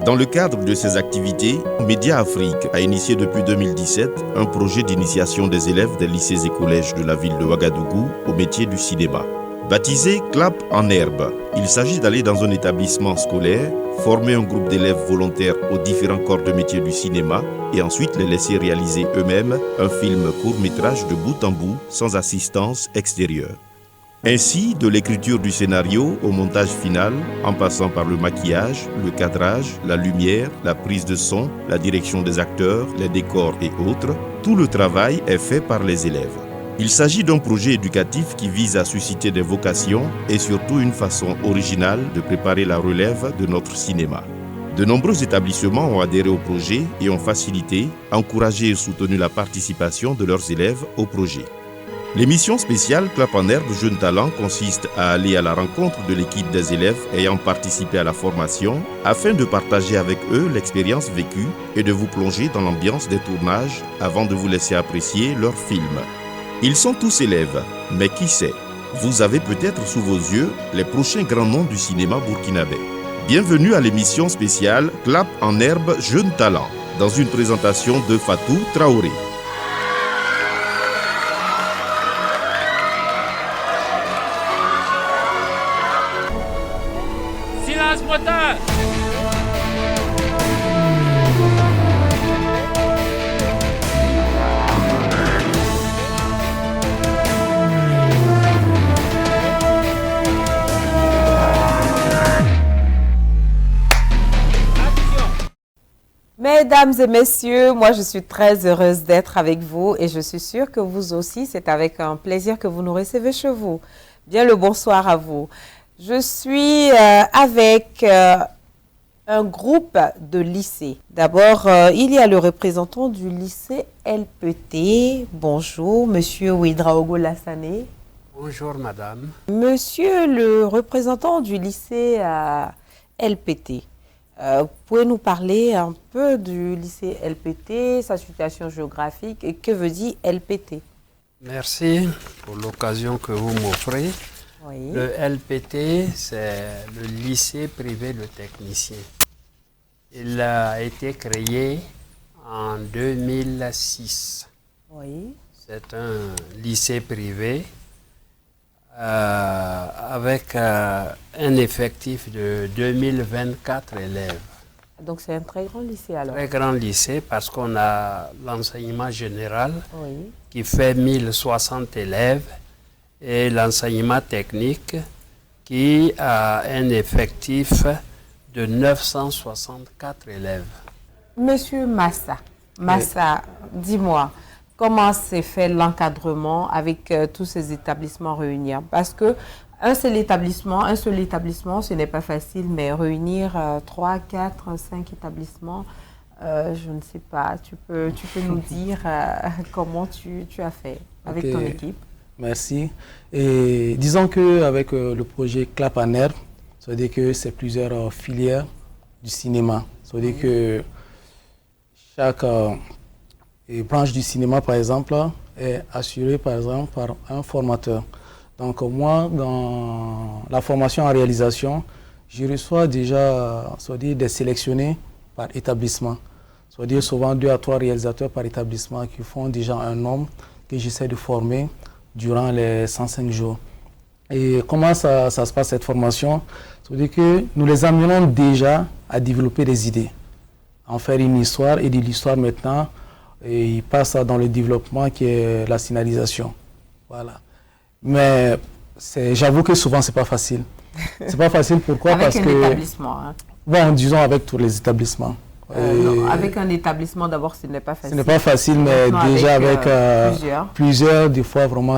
Dans le cadre de ces activités, Média Afrique a initié depuis 2017 un projet d'initiation des élèves des lycées et collèges de la ville de Ouagadougou au métier du cinéma. Baptisé Clap en herbe, il s'agit d'aller dans un établissement scolaire, former un groupe d'élèves volontaires aux différents corps de métier du cinéma et ensuite les laisser réaliser eux-mêmes un film court-métrage de bout en bout sans assistance extérieure. Ainsi, de l'écriture du scénario au montage final, en passant par le maquillage, le cadrage, la lumière, la prise de son, la direction des acteurs, les décors et autres, tout le travail est fait par les élèves. Il s'agit d'un projet éducatif qui vise à susciter des vocations et surtout une façon originale de préparer la relève de notre cinéma. De nombreux établissements ont adhéré au projet et ont facilité, encouragé et soutenu la participation de leurs élèves au projet. L'émission spéciale Clap en herbe Jeunes Talents consiste à aller à la rencontre de l'équipe des élèves ayant participé à la formation afin de partager avec eux l'expérience vécue et de vous plonger dans l'ambiance des tournages avant de vous laisser apprécier leurs films. Ils sont tous élèves, mais qui sait, vous avez peut-être sous vos yeux les prochains grands noms du cinéma burkinabé. Bienvenue à l'émission spéciale Clap en herbe Jeunes Talents, dans une présentation de Fatou Traoré. Silence moteur! Mesdames et messieurs, moi je suis très heureuse d'être avec vous et je suis sûre que vous aussi, c'est avec un plaisir que vous nous recevez chez vous. Bien le bonsoir à vous. Je suis avec un groupe de lycées. D'abord, il y a le représentant du lycée LPT. Bonjour, monsieur Ouidraogo Lassane. Bonjour, madame. Monsieur le représentant du lycée LPT. Pouvez nous parler un peu du lycée LPT, sa situation géographique et que veut dire LPT? Merci pour l'occasion que vous m'offrez. Oui. Le LPT, c'est le lycée privé de techniciens. Il a été créé en 2006. Oui. C'est un lycée privé avec un effectif de 2024 élèves. Donc c'est un très grand lycée alors. Très grand lycée parce qu'on a l'enseignement général Oui. qui fait 1060 élèves et l'enseignement technique qui a un effectif de 964 élèves. Monsieur Massa, dis-moi, comment s'est fait l'encadrement avec tous ces établissements réunis? Parce que un seul établissement, ce n'est pas facile, mais réunir 3, 4, 5 établissements, je ne sais pas, tu peux nous dire comment tu as fait avec ton équipe? Merci. Et disons qu'avec le projet Clap en herbe, ça veut dire que c'est plusieurs filières du cinéma. Ça veut dire que chaque branche du cinéma, par exemple, est assurée par exemple par un formateur. Donc moi, dans la formation en réalisation, je reçois déjà des sélectionnés par établissement. C'est-à-dire souvent 2 à 3 réalisateurs par établissement qui font déjà un nombre que j'essaie de former durant les 105 jours. Et comment ça se passe cette formation? C'est-à-dire que nous les amenons déjà à développer des idées, à en faire une histoire et de l'histoire maintenant, et ils passent dans le développement qui est la scénarisation. Voilà. Mais j'avoue que souvent c'est pas facile. C'est pas facile pourquoi? Avec un établissement. Hein. Bon, disons avec tous les établissements. Non, avec un établissement, d'abord, ce n'est pas facile. Ce n'est pas facile, mais déjà avec plusieurs, des fois, vraiment,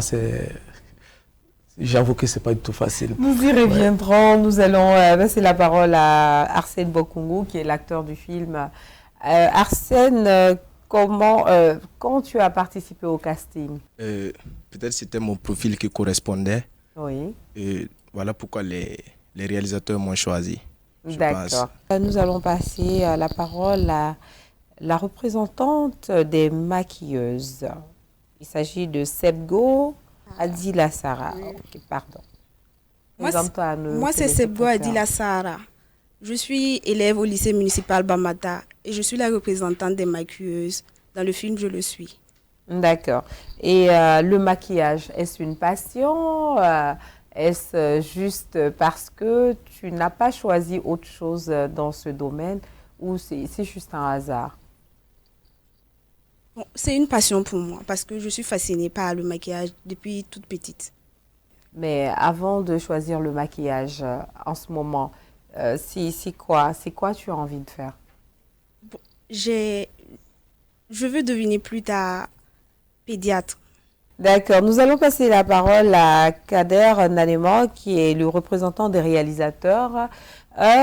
j'avoue que ce n'est pas du tout facile. Nous y reviendrons. Nous allons passer la parole à Arsène Bokungu, qui est l'acteur du film. Arsène, quand tu as participé au casting? Peut-être c'était mon profil qui correspondait. Oui. Et voilà pourquoi les réalisateurs m'ont choisi. D'accord. Nous allons passer la parole à la représentante des maquilleuses. Il s'agit de Sebgo Adila Sarah. Okay, pardon. Présente-toi. Moi, c'est Sebo Adila Sahara. Je suis élève au lycée municipal Bamata et je suis la représentante des maquilleuses. Dans le film, je le suis. D'accord. Et le maquillage, est-ce une passion? Est-ce juste parce que tu n'as pas choisi autre chose dans ce domaine ou c'est juste un hasard? Bon, c'est une passion pour moi parce que je suis fascinée par le maquillage depuis toute petite. Mais avant de choisir le maquillage, en ce moment, c'est quoi tu as envie de faire? Bon, je veux devenir plus tard pédiatre. D'accord. Nous allons passer la parole à Kader Nanema, qui est le représentant des réalisateurs.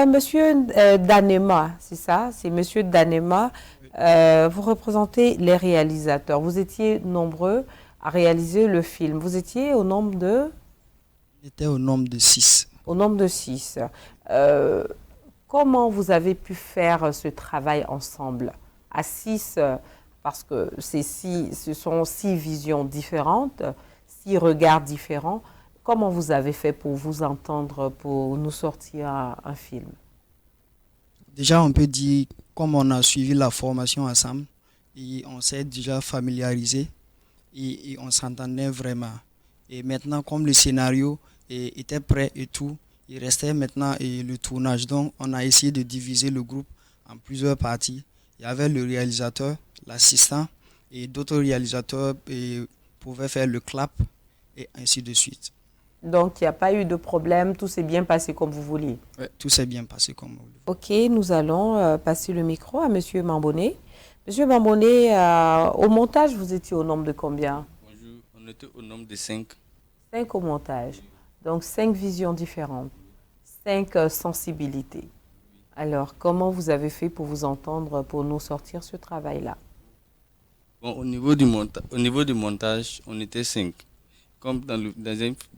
Monsieur Danema, c'est ça? C'est Monsieur Danema. Vous représentez les réalisateurs. Vous étiez nombreux à réaliser le film. Vous étiez au nombre de? On était au nombre de 6. Au nombre de 6. Comment vous avez pu faire ce travail ensemble à 6? Parce que ce sont 6 visions différentes, 6 regards différents. Comment vous avez fait pour vous entendre, pour nous sortir un film? Déjà, on peut dire, comme on a suivi la formation ensemble, et on s'est déjà familiarisé et on s'entendait vraiment. Et maintenant, comme le scénario était prêt et tout, il restait maintenant le tournage. Donc, on a essayé de diviser le groupe en plusieurs parties. Il y avait le réalisateur, l'assistant et d'autres réalisateurs pouvaient faire le clap et ainsi de suite. Donc, il n'y a pas eu de problème, tout s'est bien passé comme vous vouliez? Ouais, tout s'est bien passé comme vous voulez. Ok, nous allons passer le micro à Monsieur Mambonné. Monsieur Mambonné, au montage, vous étiez au nombre de combien? Bonjour, on était au nombre de 5. 5 au montage, donc 5 visions différentes, 5 sensibilités. Alors, comment vous avez fait pour vous entendre, pour nous sortir ce travail-là? Bon, au niveau du montage, on était 5. Comme dans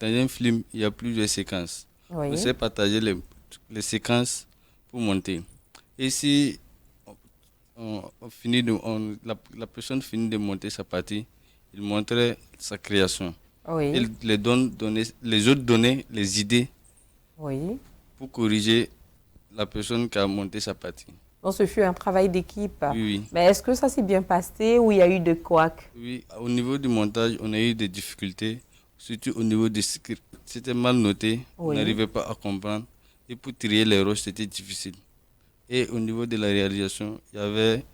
un film, il y a plusieurs séquences. Oui. On s'est partagé les séquences pour monter. Et si la personne finit de monter sa partie, il montrait sa création. Oui. Il les autres donnaient les idées Oui. pour corriger la personne qui a monté sa partie. Donc, ce fut un travail d'équipe. Oui, oui. Mais est-ce que ça s'est bien passé ou il y a eu des couacs? Oui, au niveau du montage, on a eu des difficultés, surtout au niveau du script. C'était mal noté, on Oui. n'arrivait pas à comprendre. Et pour trier les rôles, c'était difficile. Et au niveau de la réalisation, il y avait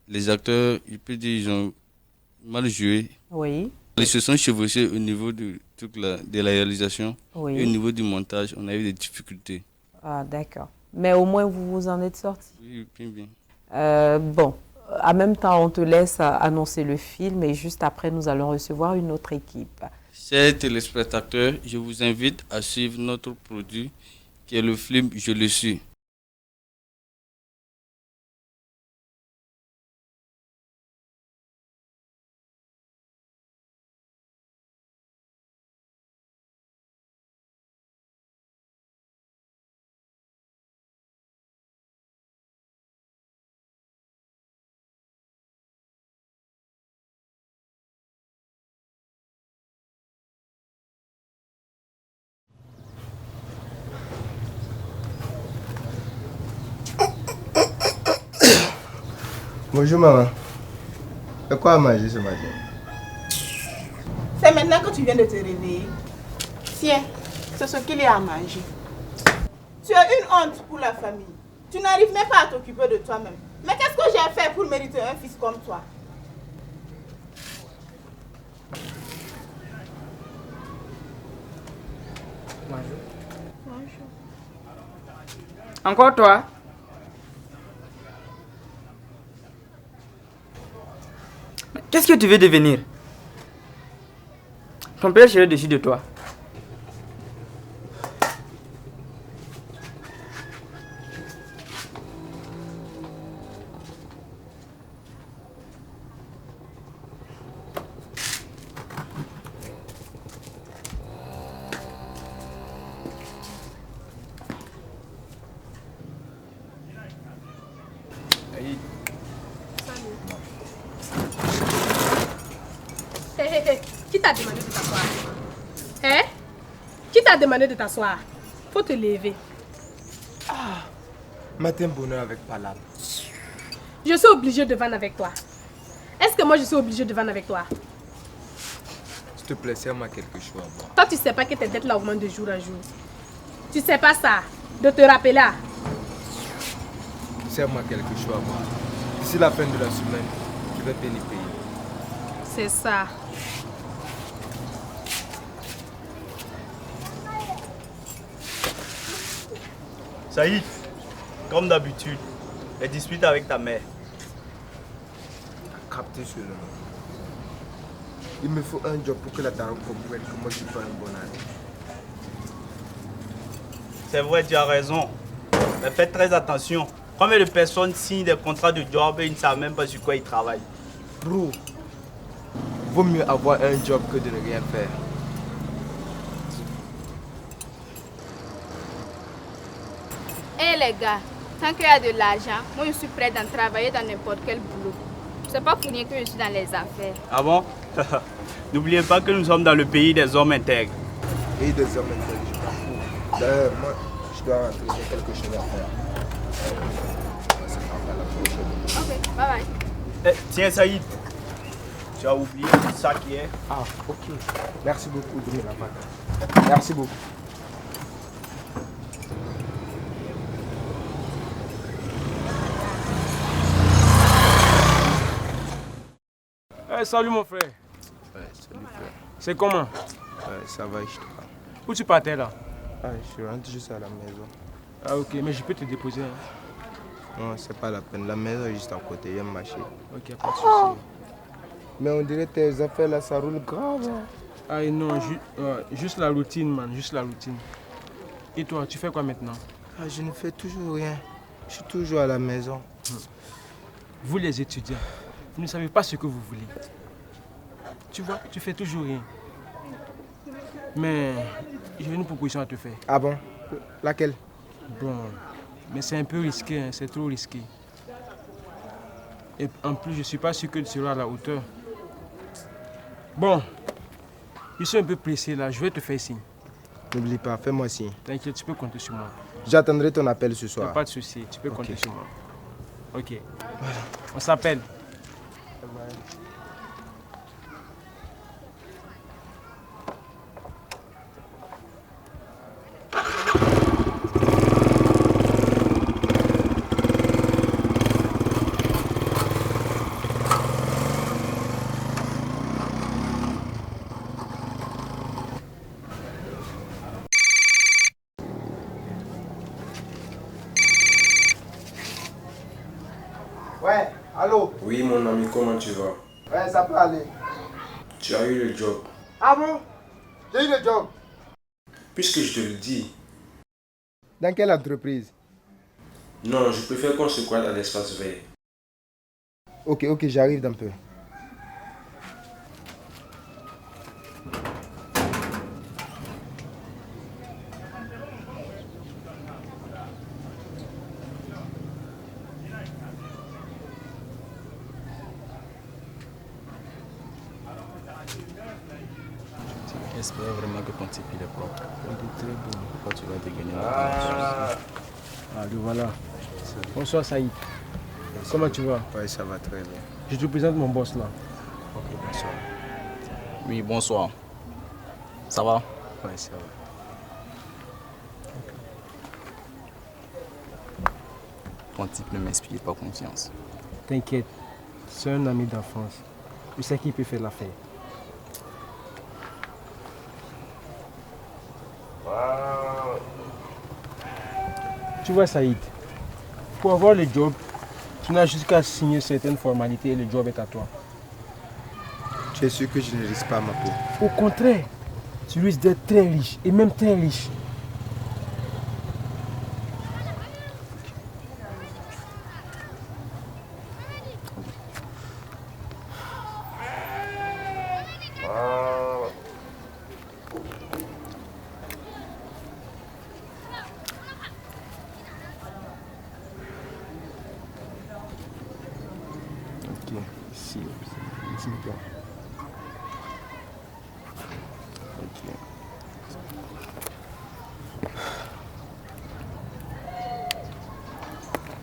les acteurs, je peux dire, ils ont mal joué. Oui. Ils se sont chevauchés au niveau de la réalisation. Oui. Et au niveau du montage, on a eu des difficultés. Ah, d'accord. Mais au moins, vous vous en êtes sorti. Oui, bien. Bon, en même temps, on te laisse annoncer le film et juste après, nous allons recevoir une autre équipe. Chers téléspectateurs, je vous invite à suivre notre produit qui est le film Je le suis. Bonjour maman. Et quoi à manger ce matin? C'est maintenant que tu viens de te réveiller. Tiens, c'est ce qu'il y a à manger. Tu as une honte pour la famille. Tu n'arrives même pas à t'occuper de toi-même. Mais qu'est-ce que j'ai fait pour mériter un fils comme toi? Bonjour. Bonjour. Encore toi? Qu'est-ce que tu veux devenir? Ton père serait dessus de toi. Qui t'a demandé de t'asseoir? Hein? Qui Qui t'a demandé de t'asseoir? Faut te lever. Matin bonheur avec Palam. Je suis obligée de vendre avec toi. Est-ce que moi je suis obligée de vendre avec toi? S'il te plaît, serre-moi quelque chose à boire. Toi tu sais pas que tes dettes là augmentent de jour en jour. Tu sais pas ça? De te rappeler là. Serre-moi quelque chose à boire. D'ici la fin de la semaine, je vais bien les payer. C'est ça. Saïd, comme d'habitude, les disputes avec ta mère. Capté cela. Il me faut un job pour que la daronne comprenne que moi je suis pas un bon ami. C'est vrai, tu as raison. Mais faites très attention. Combien de personnes signent des contrats de job et ils ne savent même pas sur quoi ils travaillent? Bro, vaut mieux avoir un job que de ne rien faire. Eh les gars, tant qu'il y a de l'argent, moi je suis prête à travailler dans n'importe quel boulot. C'est pas pour rien que je suis dans les affaires. Ah bon? N'oubliez pas que nous sommes dans le pays des hommes intègres. Et des hommes intègres, je m'en fous. D'ailleurs, moi, je dois rentrer, j'ai quelque chose à faire. Ok, bye bye. Eh, tiens Saïd, tu as oublié tout ça qui est. Ah, ok. Merci beaucoup de me l'avoir. Merci beaucoup. Hey, salut mon frère. Ouais, salut frère. C'est comment? Ouais, ça va, je te parle. Où tu partais là? Ah, je rentre juste à la maison. Ah ok, mais je peux te déposer. Hein? Non, c'est pas la peine. La maison est juste à côté, il y a un marché. Ok, pas de souci. Mais on dirait que tes affaires là, ça roule grave. Hein. Ah non, juste la routine, man, juste la routine. Et toi, tu fais quoi maintenant? Ah, je ne fais toujours rien. Je suis toujours à la maison. Vous les étudiants, vous ne savez pas ce que vous voulez. Tu vois, tu fais toujours rien. Mais j'ai une proposition à te faire. Ah bon? Laquelle? Bon, mais c'est un peu risqué, hein, c'est trop risqué. Et en plus, je ne suis pas sûr que tu seras à la hauteur. Bon, je suis un peu pressé là, je vais te faire signe. N'oublie pas, fais-moi signe. T'inquiète, tu peux compter sur moi. J'attendrai ton appel ce soir. Pas de souci, tu peux compter sur moi. Ok. Voilà. On s'appelle. Ouais, allô? Oui, mon ami, comment tu vas? Ouais, ça peut aller. Tu as eu le job. Ah bon? J'ai eu le job. Puisque je te le dis. Dans quelle entreprise? Non, je préfère qu'on se croise à l'espace vert. Ok, j'arrive d'un peu. J'espère vraiment que ton type il est propre. Il est très beau. Quand tu vas te gagner le voilà. Bonsoir Saïd. Comment tu vas? Ouais, ça va très bien. Je te présente mon boss là. Ok, bonsoir. Oui, bonsoir. Ça va? Ouais, ça va. Ton type ne m'inspire pas confiance. T'inquiète, c'est un ami d'enfance. Je sais qu'il peut faire l'affaire. Tu vois Saïd, pour avoir le job, tu n'as juste qu'à signer certaines formalités et le job est à toi. Tu es sûr que je ne risque pas ma peau? Au contraire, tu risques d'être très riche et même très riche.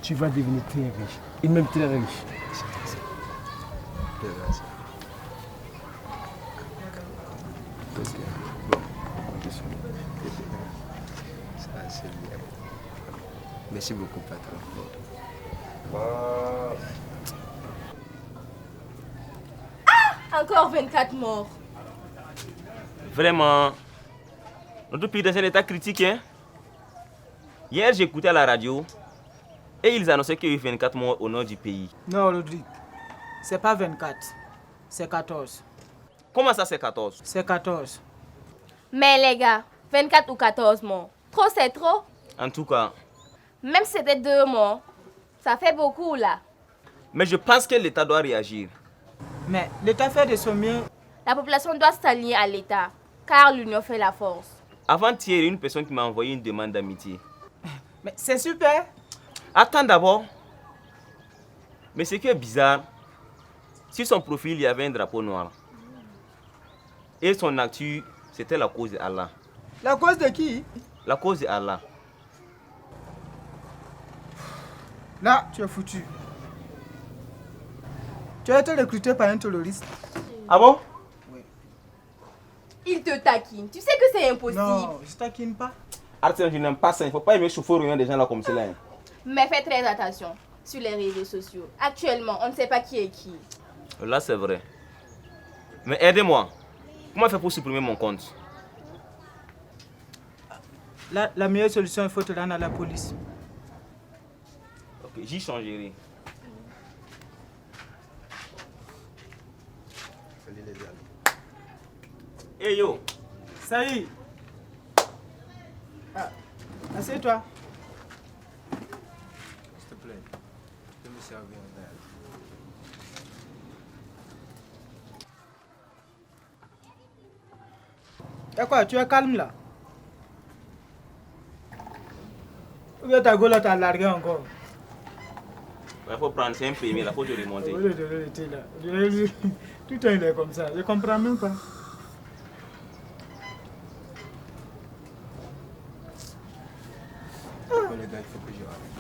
tu vas devenir très riche. Et même très riche. Merci beaucoup, patron. Encore 24 morts. Vraiment, notre pays est dans un état critique. Hein? Hier, j'écoutais à la radio et ils annonçaient qu'il y a eu 24 morts au nord du pays. Non, Rodrigue, c'est pas 24, c'est 14. Comment ça, c'est 14? C'est 14. Mais les gars, 24 ou 14 morts, trop c'est trop. En tout cas. Même si c'était 2 morts, ça fait beaucoup là. Mais je pense que l'État doit réagir. Mais l'État fait de son mieux. La population doit s'allier à l'État, car l'union fait la force. Avant-hier, il y a une personne qui m'a envoyé une demande d'amitié. Mais c'est super. Attends d'abord. Mais ce qui est bizarre, sur son profil, il y avait un drapeau noir. Et son actu, c'était la cause d'Allah. La cause de qui? La cause d'Allah. Là, tu es foutu. Tu as été recruté par un terroriste. Ah bon? Oui. Il te taquine. Tu sais que c'est impossible. Non, je taquine pas. Arthur, je n'aime pas ça. Il ne faut pas aimer chauffer au des gens là comme cela. Mais fais très attention sur les réseaux sociaux. Actuellement, on ne sait pas qui est qui. Là, c'est vrai. Mais aidez-moi. Comment faire pour supprimer mon compte? La meilleure solution, il faut te rendre à la police. Ok, j'y changerai. Hey yo! Saïd! Ah, assieds-toi. S'il te plaît, tu peux me servir un verre. D'accord, tu es calme là. Ou bien ta gueule t'a largué encore. Il faut prendre 5 PMI, il faut te remonter. Tout le temps il est comme ça, je comprends même pas.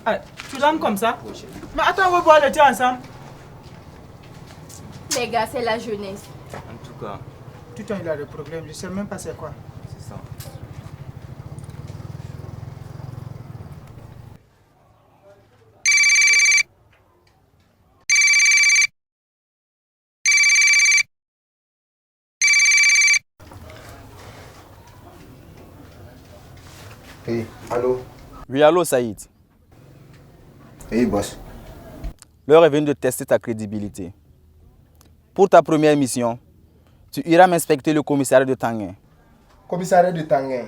Ah, tu l'aimes comme ça? Mais attends, on va boire le thé ensemble. Les gars, c'est la jeunesse. En tout cas. Tout le temps il a des problèmes, je sais même pas c'est quoi. C'est ça. Hey, allô? Oui, allô, Saïd. Hey, boss. L'heure est venue de tester ta crédibilité. Pour ta première mission, tu iras m'inspecter le commissariat de Tanguin. Commissariat de Tanguin.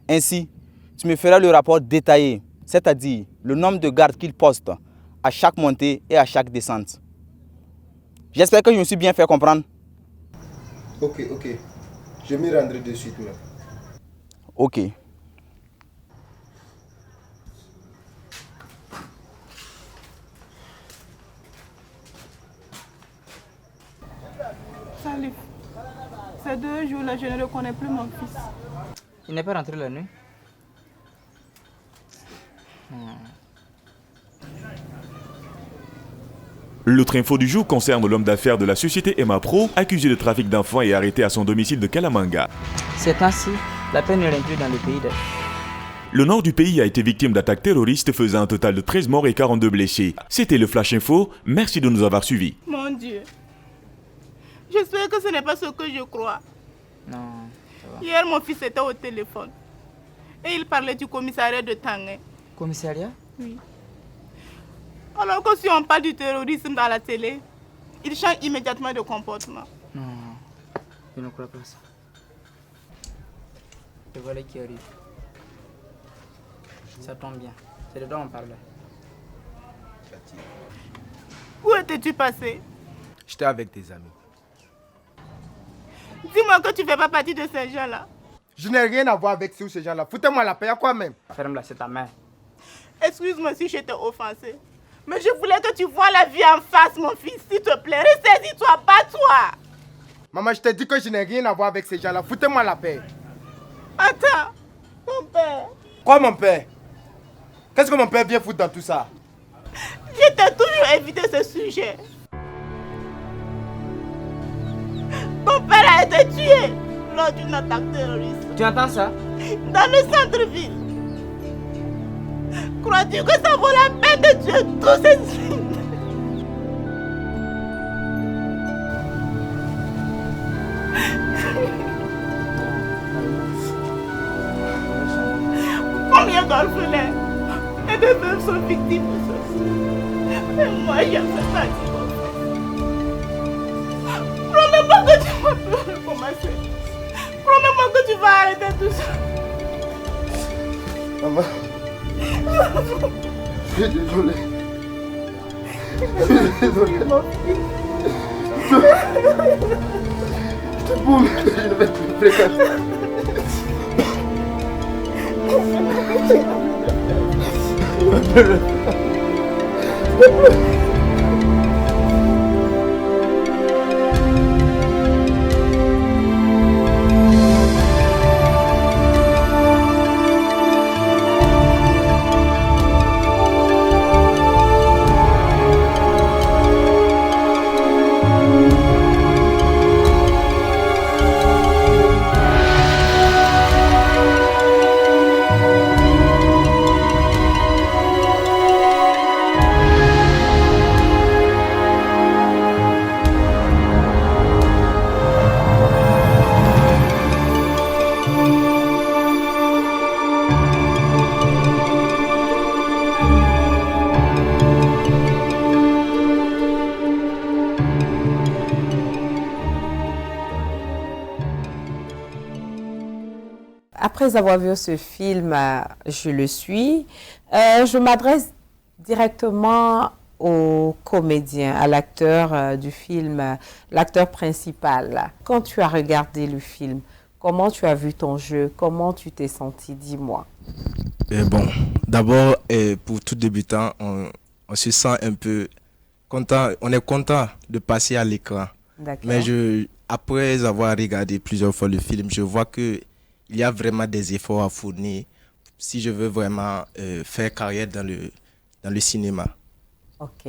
Ainsi, tu me feras le rapport détaillé, c'est-à-dire le nombre de gardes qu'il poste à chaque montée et à chaque descente. J'espère que je me suis bien fait comprendre. Ok. Je m'y rendrai de suite. Là. Ok. Salif, ces 2 jours-là, je ne reconnais plus mon fils. Il n'est pas rentré la nuit? L'autre info du jour concerne l'homme d'affaires de la société Emma Pro, accusé de trafic d'enfants et arrêté à son domicile de Kalamanga. C'est ainsi, la peine ne plus dans le pays de... Le nord du pays a été victime d'attaques terroristes faisant un total de 13 morts et 42 blessés. C'était le Flash Info, merci de nous avoir suivis. Mon Dieu. J'espère que ce n'est pas ce que je crois. Non, ça va. Hier, mon fils était au téléphone. Et il parlait du commissariat de Tanguin. Commissariat? Oui. Alors que si on parle du terrorisme dans la télé, il change immédiatement de comportement. Non, je ne crois pas ça. Le voilà qui arrive. Ça tombe bien. C'est de toi on parlait. Où étais-tu passé? J'étais avec tes amis. Dis-moi que tu ne fais pas partie de ces gens-là. Je n'ai rien à voir avec ces gens-là. Foutez-moi la paix à quoi même? Ferme-la, c'est ta mère. Excuse-moi si je t'ai offensé. Mais je voulais que tu vois la vie en face, mon fils, s'il te plaît. Ressaisis-toi, bats-toi. Maman, je t'ai dit que je n'ai rien à voir avec ces gens-là. Foutez-moi la paix. Attends, mon père. Quoi, mon père? Qu'est-ce que mon père vient foutre dans tout ça? Je t'ai toujours évité ce sujet. Ton père a été tué lors d'une attaque terroriste. Tu entends ça? Dans le centre-ville. Crois-tu que ça vaut la peine de tuer tous ces civils? Combien d'orphelins et de veuves sont victimes de ceci? Et moi, j'ai fait partie. Promets-moi que tu vas recommencer. Promets-moi que tu vas arrêter tout ça. Maman, je suis désolé. Je suis désolé. Je te promets que je ne vais plus fréquenter. Après avoir vu ce film, Je le suis, je m'adresse directement au comédien, à l'acteur du film, l'acteur principal. Quand tu as regardé le film, comment tu as vu ton jeu? Comment tu t'es senti? Dis-moi. Bon, d'abord, pour tout débutant, on se sent un peu content. On est content de passer à l'écran. Mais après avoir regardé plusieurs fois le film, je vois que il y a vraiment des efforts à fournir si je veux vraiment faire carrière dans le cinéma. Ok.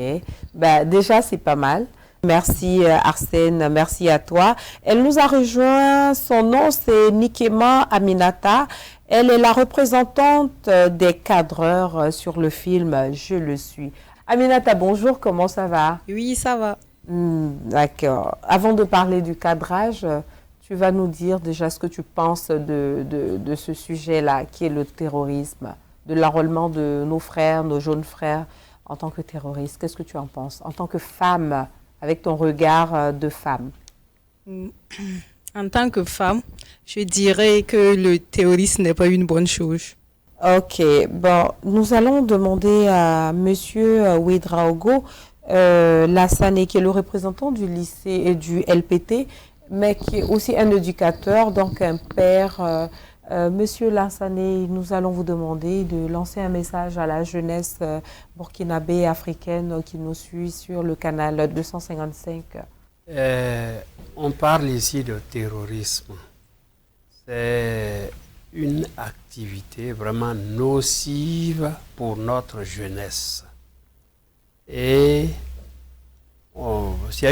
Déjà, c'est pas mal. Merci Arsène, merci à toi. Elle nous a rejoint, son nom c'est Nikema Aminata. Elle est la représentante des cadreurs sur le film Je le suis. Aminata, bonjour, comment ça va? Oui, ça va. D'accord. Avant de parler du cadrage, tu vas nous dire déjà ce que tu penses de ce sujet-là, qui est le terrorisme, de l'enrôlement de nos frères, nos jeunes frères en tant que terroristes. Qu'est-ce que tu en penses en tant que femme, avec ton regard de femme? En tant que femme, je dirais que le terrorisme n'est pas une bonne chose. Ok, bon, nous allons demander à Monsieur Ouedraogo Lassane, qui est le représentant du lycée et du LPT, mais qui est aussi un éducateur, donc un père. Monsieur Lassane, nous allons vous demander de lancer un message à la jeunesse burkinabé africaine qui nous suit sur le canal 255. On parle ici de terrorisme. C'est une activité vraiment nocive pour notre jeunesse. Et il y a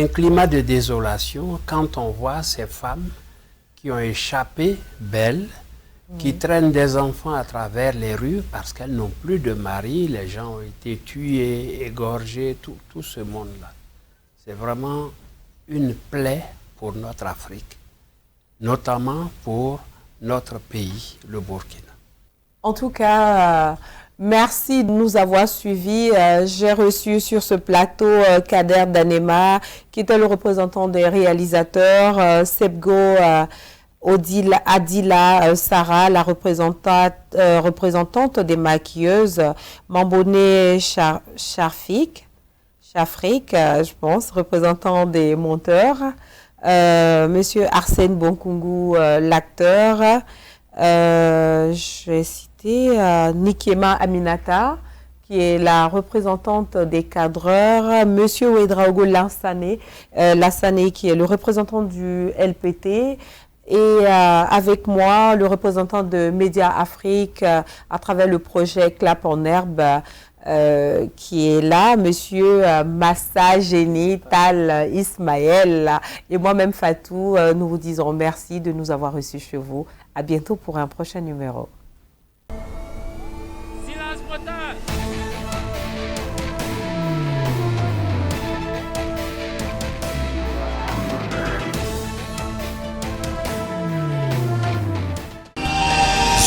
un climat de désolation quand on voit ces femmes qui ont échappé belles, qui traînent des enfants à travers les rues parce qu'elles n'ont plus de mari, les gens ont été tués, égorgés, tout ce monde-là. C'est vraiment une plaie pour notre Afrique, notamment pour notre pays, le Burkina. En tout cas, merci de nous avoir suivis. J'ai reçu sur ce plateau Kader Danema, qui était le représentant des réalisateurs, Sebgo Adila Sarah, la représentante des maquilleuses, Mamboné Chafrik, je pense, représentant des monteurs, Monsieur Arsène Bonkungu, l'acteur, j'ai cité Nikema Aminata, qui est la représentante des cadreurs, Monsieur Ouedraogo Lassane, qui est le représentant du LPT, Et avec moi, le représentant de Média Afrique à travers le projet Clap en herbe qui est là, Monsieur Massa Génie Tal Ismaël et moi-même Fatou, nous vous disons merci de nous avoir reçus chez vous. À bientôt pour un prochain numéro.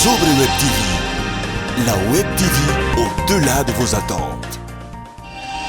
Sobre Web TV, la Web TV au-delà de vos attentes.